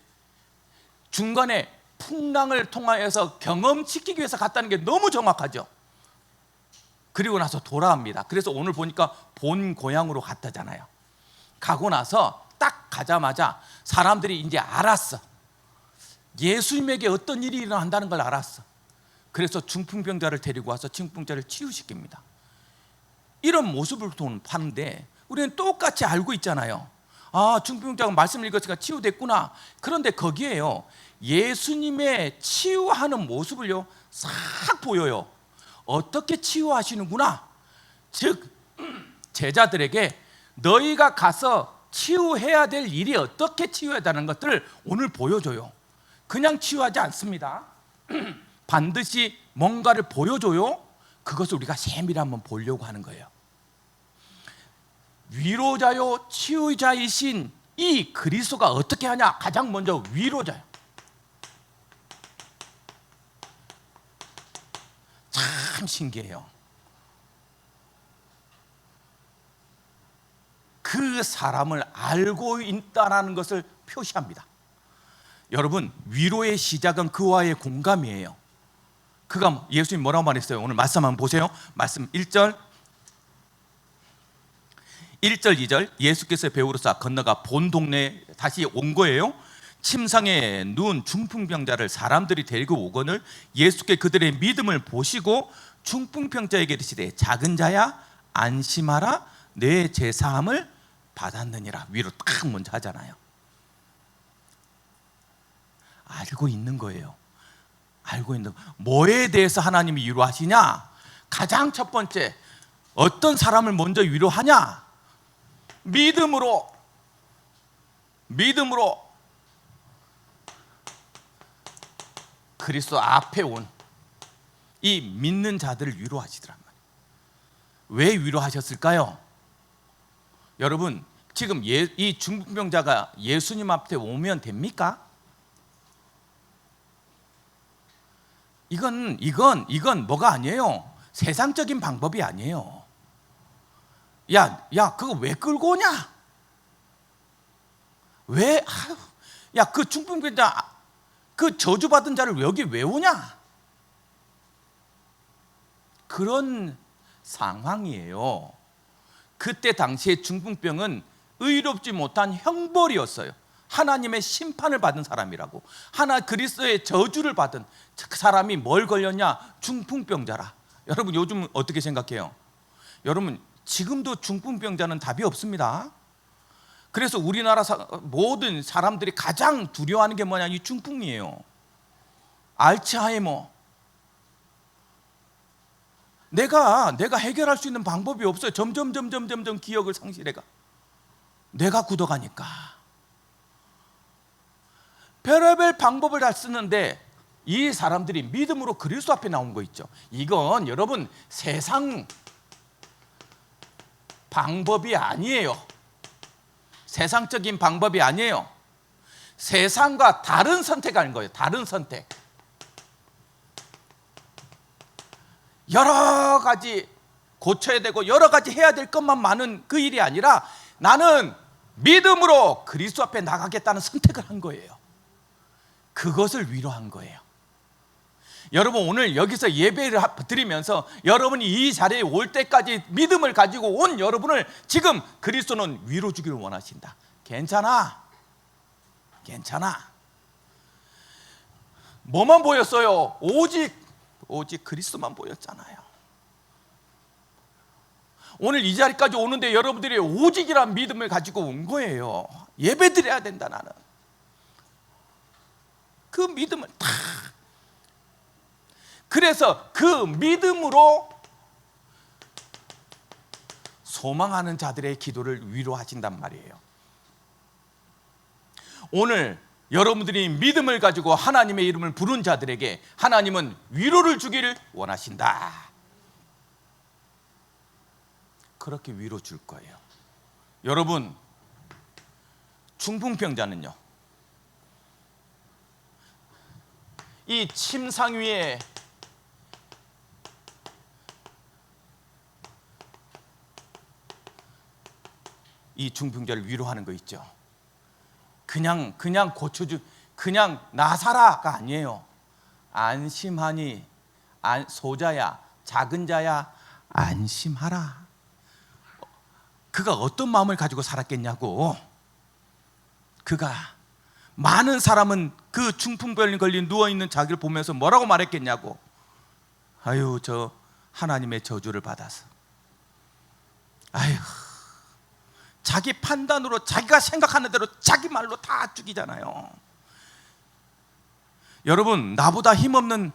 중간에 풍랑을 통하여서 경험시키기 위해서 갔다는 게 너무 정확하죠. 그리고 나서 돌아옵니다. 그래서 오늘 보니까 본 고향으로 갔다잖아요. 가고 나서 딱 가자마자 사람들이 이제 알았어. 예수님에게 어떤 일이 일어난다는 걸 알았어. 그래서 중풍병자를 데리고 와서 중풍자를 치유시킵니다. 이런 모습을 파는데 우리는 똑같이 알고 있잖아요. 아, 중풍병자가 말씀을 읽었으니까 치유됐구나. 그런데 거기에요, 예수님의 치유하는 모습을요 싹 보여요. 어떻게 치유하시는구나. 즉 제자들에게 너희가 가서 치유해야 될 일이 어떻게 치유해야 되는 것들을 오늘 보여줘요. 그냥 치유하지 않습니다. 반드시 뭔가를 보여줘요. 그것을 우리가 세밀히 한번 보려고 하는 거예요. 위로자요 치유자이신 이 그리스도가 어떻게 하냐? 가장 먼저 위로자요. 참 신기해요. 그 사람을 알고 있다라는 것을 표시합니다. 여러분, 위로의 시작은 그와의 공감이에요. 그가 예수님 뭐라고 말했어요? 오늘 말씀 한번 보세요. 말씀 1절 2절 예수께서 배우로서 건너가 본 동네에 다시 온 거예요. 침상에 누운 중풍병자를 사람들이 데리고 오거늘 예수께 그들의 믿음을 보시고 중풍병자에게 이르시되 작은 자야 안심하라 내 제사함을 받았느니라. 위로 딱 먼저 하잖아요. 알고 있는 거예요. 알고 있는 거. 뭐에 대해서 하나님이 위로하시냐? 가장 첫 번째, 어떤 사람을 먼저 위로하냐? 믿음으로 그리스도 앞에 온 이 믿는 자들을 위로하시더란 말이에요. 왜 위로하셨을까요? 여러분, 지금 이 중풍병자가 예수님 앞에 오면 됩니까? 이건 뭐가 아니에요. 세상적인 방법이 아니에요. 야, 그거 왜 끌고 오냐? 왜? 아유, 야, 그 중풍병자 그 저주받은 자를 여기 왜 오냐? 그런 상황이에요. 그때 당시에 중풍병은 의롭지 못한 형벌이었어요. 하나님의 심판을 받은 사람이라고. 그리스도의 저주를 받은 그 사람이 뭘 걸렸냐? 중풍병자라. 여러분 요즘 어떻게 생각해요? 여러분 지금도 중풍병자는 답이 없습니다. 그래서 우리나라 모든 사람들이 가장 두려워하는 게 뭐냐? 이 중풍이에요. 알츠하이머. 내가 해결할 수 있는 방법이 없어요. 점점 기억을 상실해가. 내가 굳어가니까. 별의별 방법을 다 쓰는데 이 사람들이 믿음으로 그리스도 앞에 나온 거 있죠. 이건 여러분 세상 방법이 아니에요. 세상적인 방법이 아니에요. 세상과 다른 선택하는 거예요. 다른 선택. 여러 가지 고쳐야 되고 여러 가지 해야 될 것만 많은 그 일이 아니라 나는 믿음으로 그리스도 앞에 나가겠다는 선택을 한 거예요. 그것을 위로한 거예요. 여러분 오늘 여기서 예배를 드리면서 여러분이 이 자리에 올 때까지 믿음을 가지고 온 여러분을 지금 그리스도는 위로 주기를 원하신다. 괜찮아. 뭐만 보였어요? 오직 그리스도만 보였잖아요. 오늘 이 자리까지 오는데 여러분들이 오직이란 믿음을 가지고 온 거예요. 예배 드려야 된다. 나는 그 믿음을 다. 그래서 그 믿음으로 소망하는 자들의 기도를 위로하신단 말이에요. 오늘 여러분들이 믿음을 가지고 하나님의 이름을 부른 자들에게 하나님은 위로를 주기를 원하신다. 그렇게 위로 줄 거예요. 여러분 중풍병자는요, 이 침상 위에 이 중풍자를 위로하는 거 있죠. 그냥 그냥 나사라가 아니에요. 안심하니 소자야 작은 자야 안심하라. 그가 어떤 마음을 가지고 살았겠냐고. 그가 많은 사람은 그 중풍병에 걸린 누워있는 자기를 보면서 뭐라고 말했겠냐고. 아유 저 하나님의 저주를 받아서, 아유 자기 판단으로 자기가 생각하는 대로 자기 말로 다 죽이잖아요. 여러분 나보다 힘없는,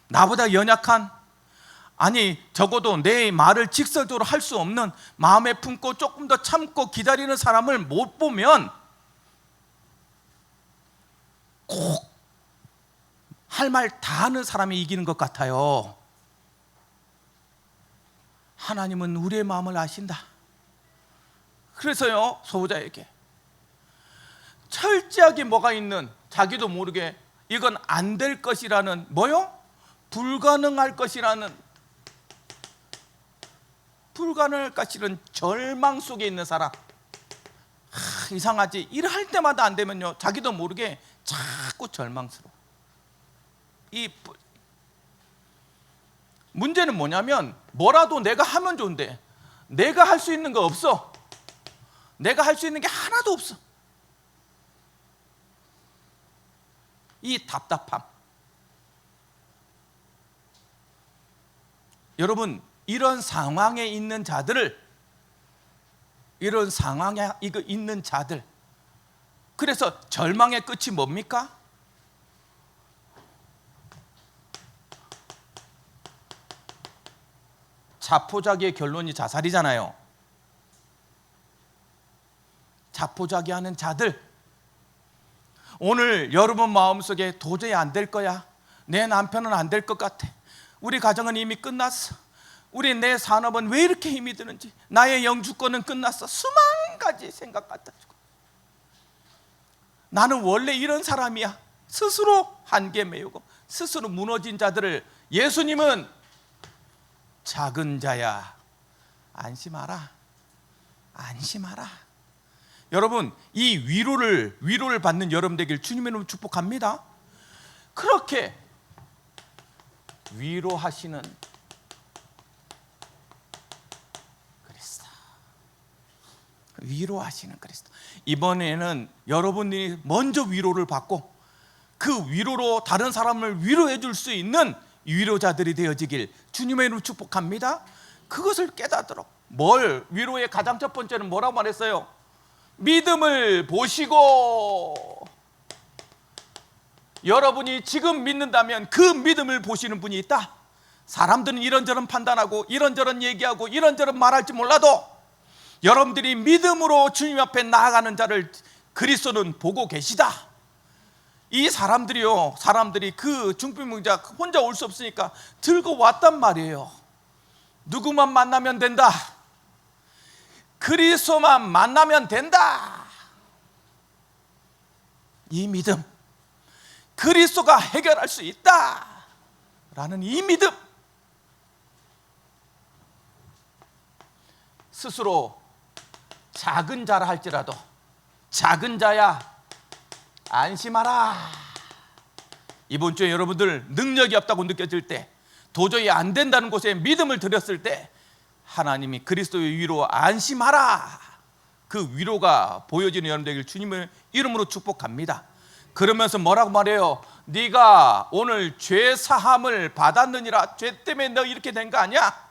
나보다 연약한, 아니 적어도 내 말을 직설적으로 할 수 없는, 마음에 품고 조금 더 참고 기다리는 사람을 못 보면 꼭 할 말 다 하는 사람이 이기는 것 같아요. 하나님은 우리의 마음을 아신다. 그래서요 소호자에게 철저하게 뭐가 있는, 자기도 모르게 이건 안 될 것이라는, 뭐요? 불가능할 것이라는 절망 속에 있는 사람. 이상하지, 일할 때마다 안 되면요 자기도 모르게 자꾸 절망스러워. 이 문제는 뭐냐면 뭐라도 내가 하면 좋은데 내가 할 수 있는 거 없어. 내가 할 수 있는 게 하나도 없어. 이 답답함. 여러분 이런 상황에 있는 자들을, 이런 상황에 있는 자들, 그래서 절망의 끝이 뭡니까? 자포자기의 결론이 자살이잖아요. 자포자기하는 자들, 오늘 여러분 마음속에 도저히 안 될 거야, 내 남편은 안 될 것 같아, 우리 가정은 이미 끝났어, 내 산업은 왜 이렇게 힘이 드는지, 나의 영주권은 끝났어, 수만 가지 생각 같아지고, 나는 원래 이런 사람이야, 스스로 한계 메우고 스스로 무너진 자들을 예수님은 작은 자야 안심하라, 안심하라. 여러분, 이 위로를 받는 여러분 되길 주님의 이름으로 축복합니다. 그렇게 위로하시는 그리스도. 위로하시는 그리스도. 이번에는 여러분이 먼저 위로를 받고 그 위로로 다른 사람을 위로해 줄 수 있는 위로자들이 되어지길 주님의 이름으로 축복합니다. 그것을 깨닫도록. 위로의 가장 첫 번째는 뭐라고 말했어요? 믿음을 보시고. 여러분이 지금 믿는다면 그 믿음을 보시는 분이 있다. 사람들은 이런저런 판단하고 이런저런 얘기하고 이런저런 말할지 몰라도 여러분들이 믿음으로 주님 앞에 나아가는 자를 그리스도는 보고 계시다. 이 사람들이 그 중풍병자 혼자 올 수 없으니까 들고 왔단 말이에요. 누구만 만나면 된다. 그리스도만 만나면 된다. 이 믿음, 그리스도가 해결할 수 있다 라는 이 믿음, 스스로 작은 자라 할지라도 작은 자야 안심하라. 이번 주에 여러분들 능력이 없다고 느껴질 때, 도저히 안 된다는 곳에 믿음을 드렸을 때 하나님이 그리스도의 위로 안심하라, 그 위로가 보여지는 여러분 되길 주님의 이름으로 축복합니다. 그러면서 뭐라고 말해요? 네가 오늘 죄 사함을 받았느니라. 죄 때문에 너 이렇게 된 거 아니야?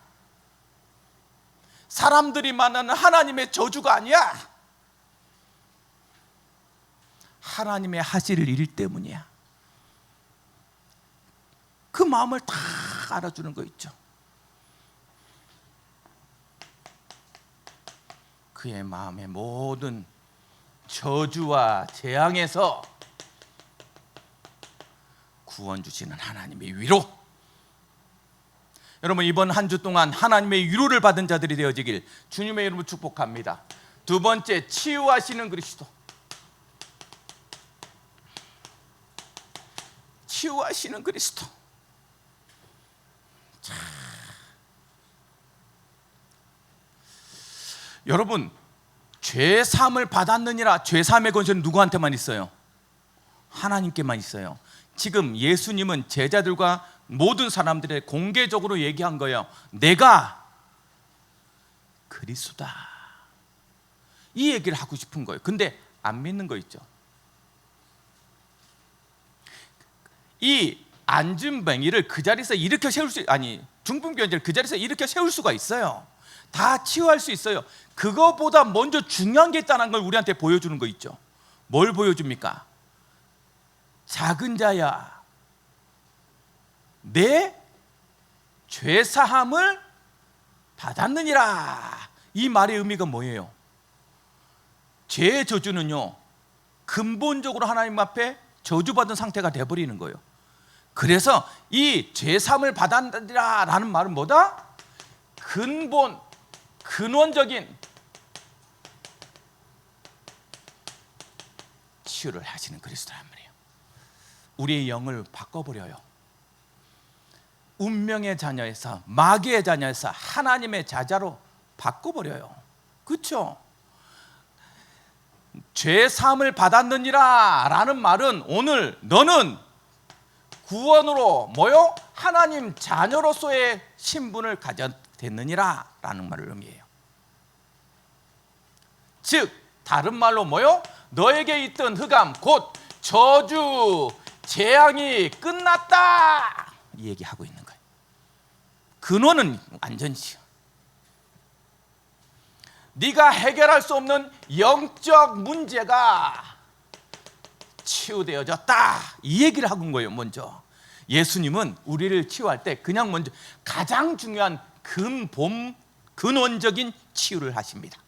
사람들이 말하는 하나님의 저주가 아니야. 하나님의 하실 일 때문이야. 그 마음을 다 알아주는 거 있죠. 그의 마음의 모든 저주와 재앙에서 구원 주시는 하나님의 위로. 여러분, 이번 한 주 동안 하나님의 위로를 받은 자들이 되어지길 주님의 이름으로 축복합니다. 두 번째, 치유하시는 그리스도. 치유하시는 그리스도. 자, 여러분, 죄 사함을 받았느니라. 죄 사함의 권세는 누구한테만 있어요? 하나님께만 있어요. 지금 예수님은 제자들과 모든 사람들의 공개적으로 얘기한 거예요. 내가 그리스도다. 이 얘기를 하고 싶은 거예요. 근데 안 믿는 거 있죠. 이 앉은 뱅이를 그 자리에서 일으켜 세울 수, 중풍병자를 그 자리에서 일으켜 세울 수가 있어요. 다 치유할 수 있어요. 그거보다 먼저 중요한 게 있다는 걸 우리한테 보여주는 거 있죠. 뭘 보여줍니까? 작은 자야, 내 죄사함을 받았느니라. 이 말의 의미가 뭐예요? 죄의 저주는요, 근본적으로 하나님 앞에 저주받은 상태가 돼버리는 거예요. 그래서 이 죄사함을 받았느니라 라는 말은 뭐다? 근원적인 치유를 하시는 그리스도란 말이에요. 우리의 영을 바꿔버려요. 운명의 자녀에서, 마귀의 자녀에서 하나님의 자자로 바꿔버려요. 그렇죠? 죄 사함을 받았느니라 라는 말은 오늘 너는 구원으로 뭐요? 하나님 자녀로서의 신분을 가졌느니라 라는 말을 의미해요. 즉 다른 말로 뭐요? 너에게 있던 흑암, 곧 저주, 재앙이 끝났다, 이 얘기하고 있는 거예요. 근원은 완전히 네가 해결할 수 없는 영적 문제가 치유되어졌다, 이 얘기를 하고 온 거예요. 먼저 예수님은 우리를 치유할 때 그냥 먼저 가장 중요한 근원적인 치유를 하십니다.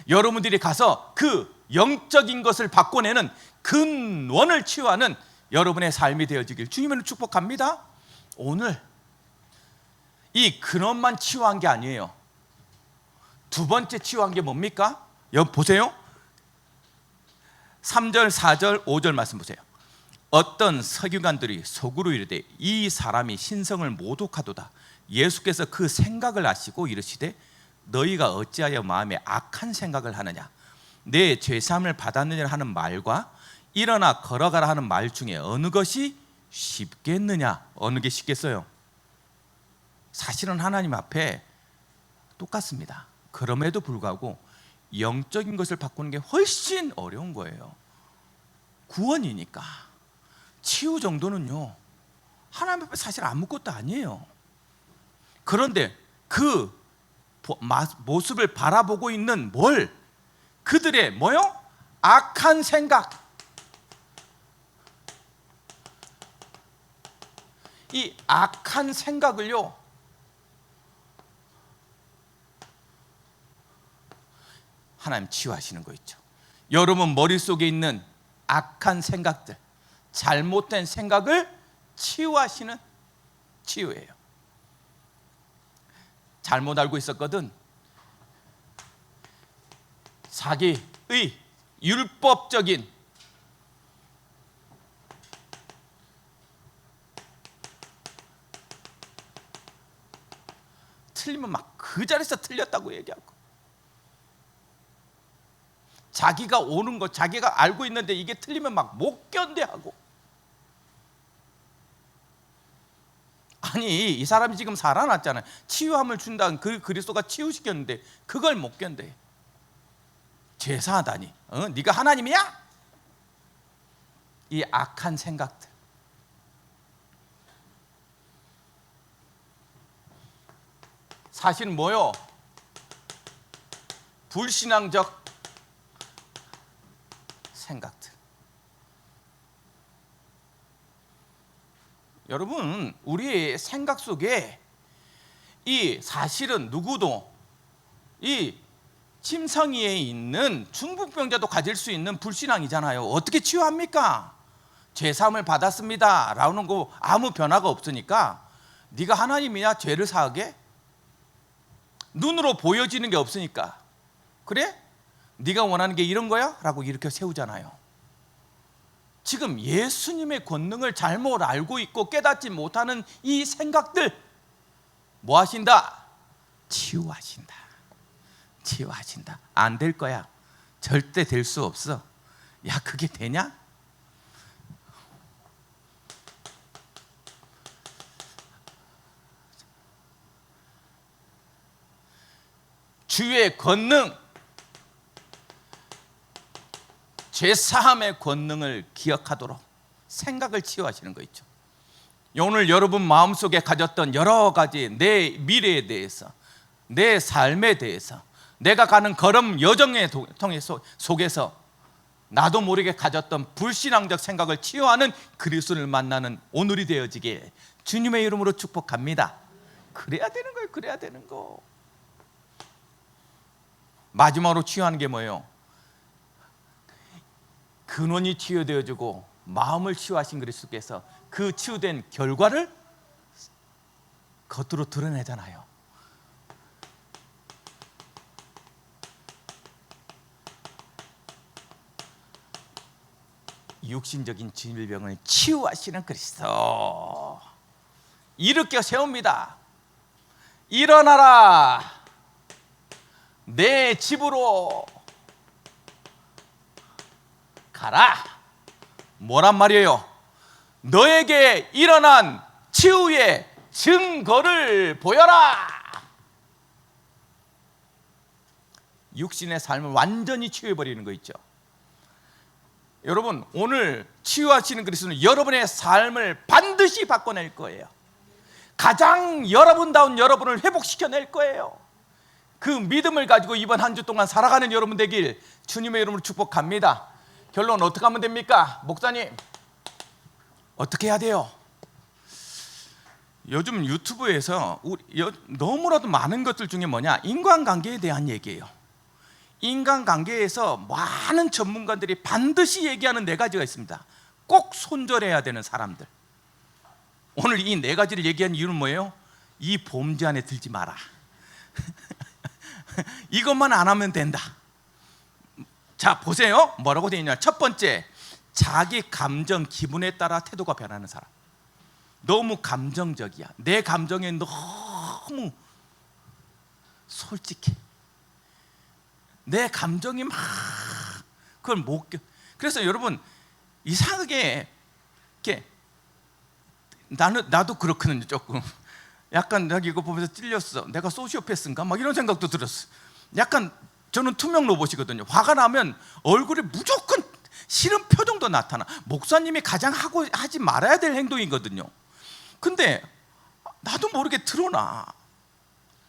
여러분들이 가서 그 영적인 것을 바꿔내는 근원을 치유하는 여러분의 삶이 되어지길 주님을 축복합니다. 오늘 이 근원만 치유한 게 아니에요. 두 번째 치유한 게 뭡니까? 여기 보세요. 3절, 4절, 5절 말씀 보세요. 어떤 서기관들이 속으로 이르되 이 사람이 신성을 모독하도다. 예수께서 그 생각을 아시고 이르시되 너희가 어찌하여 마음에 악한 생각을 하느냐. 내 죄사함을 받았느냐 하는 말과 일어나 걸어가라 하는 말 중에 어느 것이 쉽겠느냐? 어느 게 쉽겠어요? 사실은 하나님 앞에 똑같습니다. 그럼에도 불구하고 영적인 것을 바꾸는 게 훨씬 어려운 거예요. 구원이니까. 치유 정도는요, 하나님 앞에 사실 아무것도 아니에요. 그런데 그 모습을 바라보고 있는 그들의 뭐요? 악한 생각. 이 악한 생각을요, 하나님 치유하시는 거 있죠. 여러분 머릿속에 있는 악한 생각들, 잘못된 생각을 치유하시는 치유예요. 잘못 알고 있었거든. 자기의 율법적인 틀리면 막 그 자리에서 틀렸다고 얘기하고, 자기가 오는 거 자기가 알고 있는데 이게 틀리면 막 못 견뎌하고. 아니, 이 사람이 지금 살아났잖아요. 치유함을 준다는 그 그리스도가 치유시켰는데 그걸 못 견뎌. 죄사하다니, 네가 하나님이야? 이 악한 생각들. 사실은 뭐요? 불신앙적 생각들. 여러분, 우리의 생각 속에 이 사실은 누구도 이 침상위에 있는 중풍병자도 가질 수 있는 불신앙이잖아요. 어떻게 치유합니까? 죄사함을 받았습니다 라는 거 아무 변화가 없으니까 네가 하나님이냐? 죄를 사하게? 눈으로 보여지는 게 없으니까. 그래? 네가 원하는 게 이런 거야? 라고 이렇게 세우잖아요. 지금 예수님의 권능을 잘못 알고 있고 깨닫지 못하는 이 생각들 뭐 하신다? 치유하신다. 치유하신다. 안 될 거야. 절대 될 수 없어. 야, 그게 되냐? 주의 권능, 죄사함의 권능을 기억하도록 생각을 치유하시는 거 있죠. 오늘 여러분 마음속에 가졌던 여러 가지 내 미래에 대해서, 내 삶에 대해서, 내가 가는 걸음 여정의 속에서 나도 모르게 가졌던 불신앙적 생각을 치유하는 그리스도를 만나는 오늘이 되어지게 주님의 이름으로 축복합니다. 그래야 되는 거예요. 그래야 되는 거. 마지막으로 치유하는 게 뭐예요? 근원이 치유되어지고 마음을 치유하신 그리스도께서 그 치유된 결과를 겉으로 드러내잖아요. 육신적인 질병을 치유하시는 그리스도 일으켜 세웁니다. 일어나라, 내 집으로 가라. 뭐란 말이에요? 너에게 일어난 치유의 증거를 보여라. 육신의 삶을 완전히 치유해버리는 거 있죠. 여러분, 오늘 치유하시는 그리스도는 여러분의 삶을 반드시 바꿔낼 거예요. 가장 여러분다운 여러분을 회복시켜낼 거예요. 그 믿음을 가지고 이번 한 주 동안 살아가는 여러분 되길 주님의 이름으로 축복합니다. 결론 어떻게 하면 됩니까? 목사님, 어떻게 해야 돼요? 요즘 유튜브에서 너무나도 많은 것들 중에 뭐냐? 인간관계에 대한 얘기예요. 인간관계에서 많은 전문가들이 반드시 얘기하는 네 가지가 있습니다. 꼭 손절해야 되는 사람들. 오늘 이 네 가지를 얘기한 이유는 뭐예요? 이 범죄 안에 들지 마라. 이것만 안 하면 된다. 자, 보세요. 뭐라고 되어 있냐? 첫 번째, 자기 감정, 기분에 따라 태도가 변하는 사람. 너무 감정적이야. 내 감정에 너무 솔직해. 내 감정이 막 그걸 못 껴. 그래서 여러분 이상하게 이렇게 나도 그렇거든요. 조금 약간 내가 이거 보면서 찔렸어. 내가 소시오패스인가? 막 이런 생각도 들었어. 약간 저는 투명 로봇이거든요. 화가 나면 얼굴에 무조건 싫은 표정도 나타나. 목사님이 가장 하지 말아야 될 행동이거든요. 근데 나도 모르게 드러나.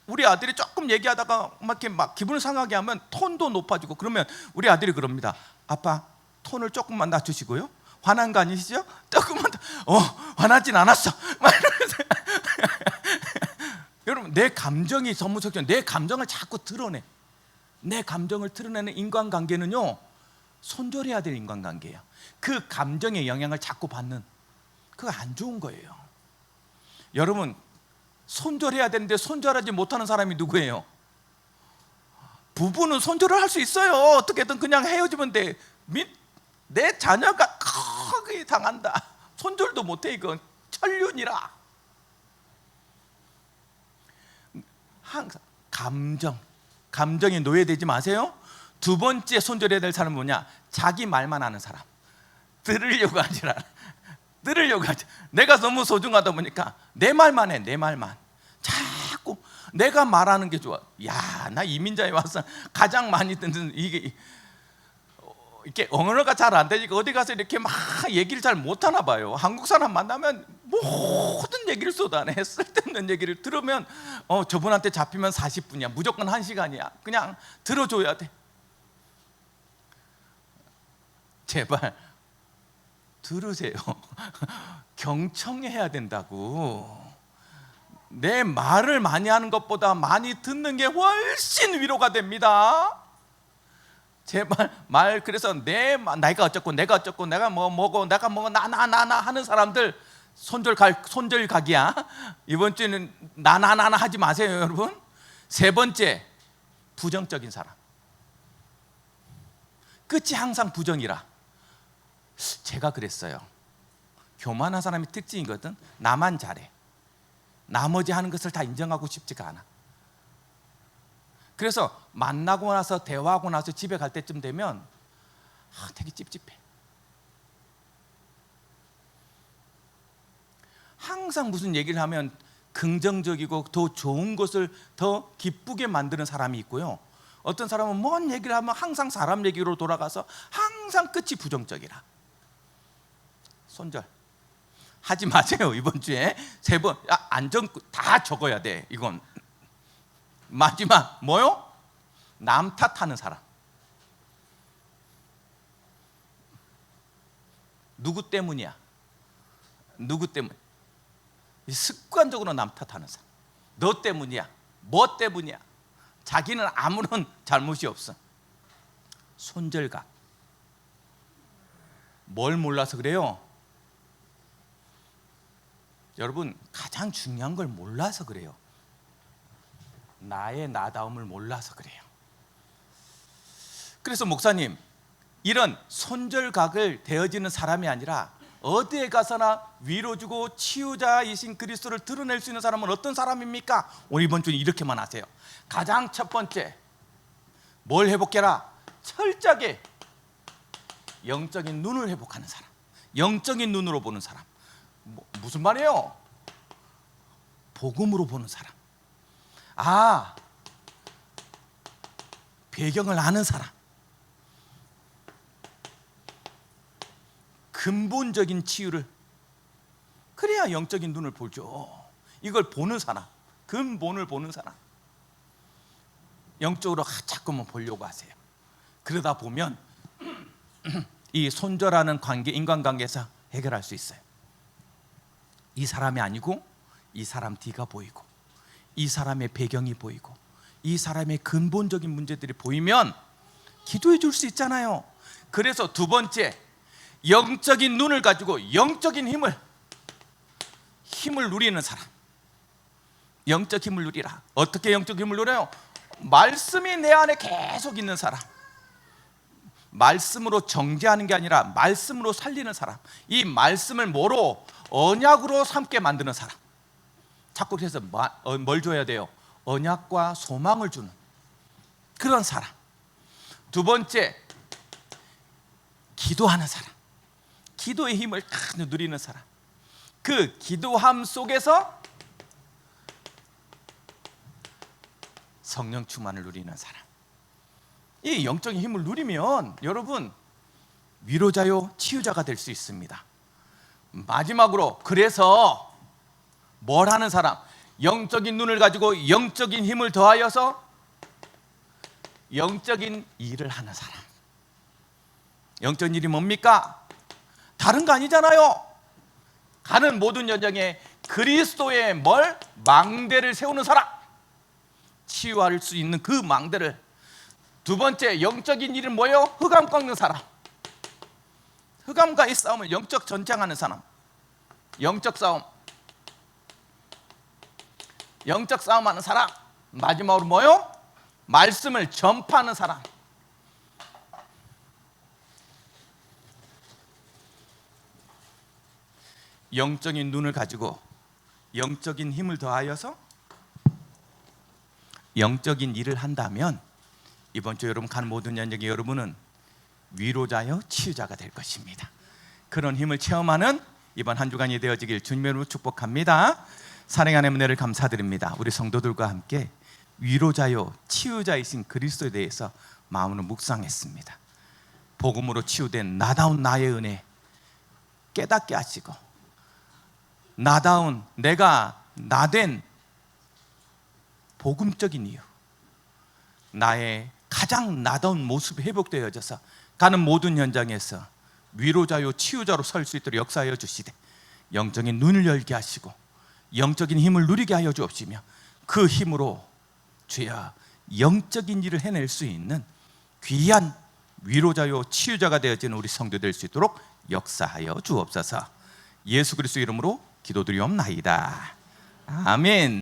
우리 아들이 조금 얘기하다가 막 기분을 상하게 하면 톤도 높아지고, 그러면 우리 아들이 그럽니다. 아빠, 톤을 조금만 낮추시고요. 화난 거 아니시죠? 조금만 더. 화나진 않았어. 막 이러면서 여러분, 내 감정이 전무석전, 내 감정을 자꾸 드러내. 내 감정을 드러내는 인간관계는요, 손절해야 될 인간관계예요. 그 감정의 영향을 자꾸 받는, 그거 안 좋은 거예요. 여러분, 손절해야 되는데 손절하지 못하는 사람이 누구예요? 부부는 손절을 할 수 있어요. 어떻게든 그냥 헤어지면 돼. 내 자녀가 크게 당한다. 손절도 못해. 이건 천륜이라. 항상 감정에 노예되지 마세요. 두 번째 손절해야 될 사람은 뭐냐? 자기 말만 하는 사람. 들으려고 하지 않아. 내가 너무 소중하다 보니까 내 말만 해. 내 말만. 자꾸 내가 말하는 게 좋아. 야, 나 이민자에 와서 가장 많이 듣는 이게 이렇게 언어가 잘 안 되니까 어디 가서 이렇게 막 얘기를 잘 못하나 봐요. 한국 사람 만나면 모든 얘기를 쏟아내. 쓸데없는 얘기를 들으면 저분한테 잡히면 40분이야. 무조건 1시간이야. 그냥 들어줘야 돼. 제발 들으세요. 경청해야 된다고. 내 말을 많이 하는 것보다 많이 듣는 게 훨씬 위로가 됩니다. 제발 그래서 내가 어쩌고 내가 어쩌고 내가 뭐고 내가 나나나나 하는 사람들 손절각이야. 이번 주에는 나나나나 하지 마세요, 여러분. 세 번째, 부정적인 사람. 끝이 항상 부정이라. 제가 그랬어요. 교만한 사람의 특징이거든. 나만 잘해. 나머지 하는 것을 다 인정하고 싶지가 않아. 그래서 만나고 나서 대화하고 나서 집에 갈 때쯤 되면 되게 찝찝해. 항상 무슨 얘기를 하면 긍정적이고 더 좋은 것을 더 기쁘게 만드는 사람이 있고요. 어떤 사람은 뭔 얘기를 하면 항상 사람 얘기로 돌아가서 항상 끝이 부정적이라. 손절 하지 마세요. 이번 주에 3번 안전 다 적어야 돼. 이건 마지막 뭐요? 남 탓하는 사람. 누구 때문이야? 누구 때문? 습관적으로 남 탓하는 사람. 너 때문이야. 뭐 때문이야? 자기는 아무런 잘못이 없어. 손절각. 뭘 몰라서 그래요? 여러분, 가장 중요한 걸 몰라서 그래요. 나의 나다움을 몰라서 그래요. 그래서 목사님, 이런 손절각을 되어지는 사람이 아니라 어디에 가서나 위로주고 치유자이신 그리스도를 드러낼 수 있는 사람은 어떤 사람입니까? 오늘 이번 주는 이렇게만 하세요. 가장 첫 번째, 뭘 회복해라? 철저하게 영적인 눈을 회복하는 사람. 영적인 눈으로 보는 사람. 무슨 말이에요? 복음으로 보는 사람. 배경을 아는 사람. 근본적인 치유를. 그래야 영적인 눈을 보죠. 이걸 보는 사람. 근본을 보는 사람. 영적으로 자꾸만 보려고 하세요. 그러다 보면 이 손절하는 관계, 인간관계에서 해결할 수 있어요. 이 사람이 아니고 이 사람 뒤가 보이고 이 사람의 배경이 보이고 이 사람의 근본적인 문제들이 보이면 기도해 줄 수 있잖아요. 그래서 두 번째, 영적인 눈을 가지고 영적인 힘을 누리는 사람. 영적 힘을 누리라. 어떻게 영적 힘을 누려요? 말씀이 내 안에 계속 있는 사람. 말씀으로 정죄하는 게 아니라 말씀으로 살리는 사람. 이 말씀을 뭐로? 언약으로 삼게 만드는 사람. 자꾸 그래서 뭘 줘야 돼요? 언약과 소망을 주는 그런 사람. 두 번째, 기도하는 사람, 기도의 힘을 다 누리는 사람, 그 기도함 속에서 성령 충만을 누리는 사람. 이 영적인 힘을 누리면 여러분 위로자요 치유자가 될 수 있습니다. 마지막으로, 그래서 뭘 하는 사람? 영적인 눈을 가지고 영적인 힘을 더하여서 영적인 일을 하는 사람. 영적인 일이 뭡니까? 다른 거 아니잖아요. 가는 모든 여정에 그리스도의 망대를 세우는 사람, 치유할 수 있는 그 망대를. 두 번째 영적인 일은 뭐예요? 흑암 꺾는 사람, 흑암과의 싸움을 영적 전쟁하는 사람. 영적 싸움하는 사람. 마지막으로 뭐요? 말씀을 전파하는 사람. 영적인 눈을 가지고 영적인 힘을 더하여서 영적인 일을 한다면 이번 주 여러분 가는 모든 연역에 여러분은 위로자여 치유자가 될 것입니다. 그런 힘을 체험하는 이번 한 주간이 되어지길 주님으로 축복합니다. 사랑하는 은혜를 감사드립니다. 우리 성도들과 함께 위로자요 치유자이신 그리스도에 대해서 마음으로 묵상했습니다. 복음으로 치유된 나다운 나의 은혜 깨닫게 하시고, 나다운 내가 나된 복음적인 이유, 나의 가장 나다운 모습이 회복되어져서 가는 모든 현장에서 위로자요 치유자로 설 수 있도록 역사하여 주시되, 영적인 눈을 열게 하시고 영적인 힘을 누리게 하여 주옵시며, 그 힘으로 주여 영적인 일을 해낼 수 있는 귀한 위로자요 치유자가 되어지는 우리 성도 될 수 있도록 역사하여 주옵소서. 예수 그리스도 이름으로 기도드리옵나이다. 아멘.